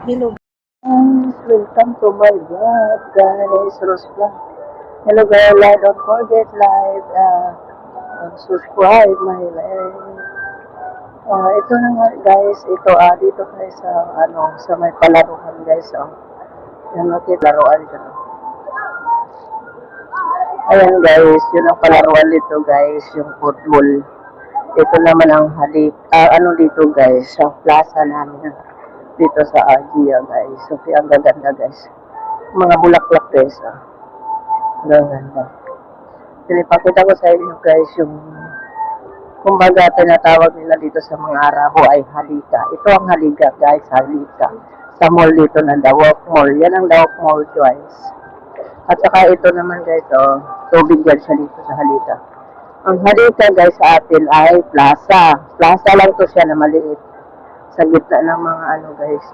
Hello guys, welcome to my vlog guys, Rose Vlog. Hello guys, don't forget like subscribe my live. Ito na nga guys, ito dito tayo sa sa may palaruan guys. Yan natin laruan ko. Ayan guys, yun ang palaruan dito guys, yung football. Ito naman ang dito guys, sa plaza namin dito sa Agia guys. So, ang gaganda guys. Mga bulaklak guys. Ang gaganda. Pinipakita ko sa inyo guys yung kumbaga tinatawag nila dito sa mga Arabo ay halika. Ito ang halika guys, halika. Sa mall dito ng Dawok Mall. Yan ang Dawok Mall guys. At saka ito naman guys, tubig yan siya dito sa halika. Ang halika guys sa atin ay plaza. Plaza lang to siya na maliit. Sa gitna ng mga guys,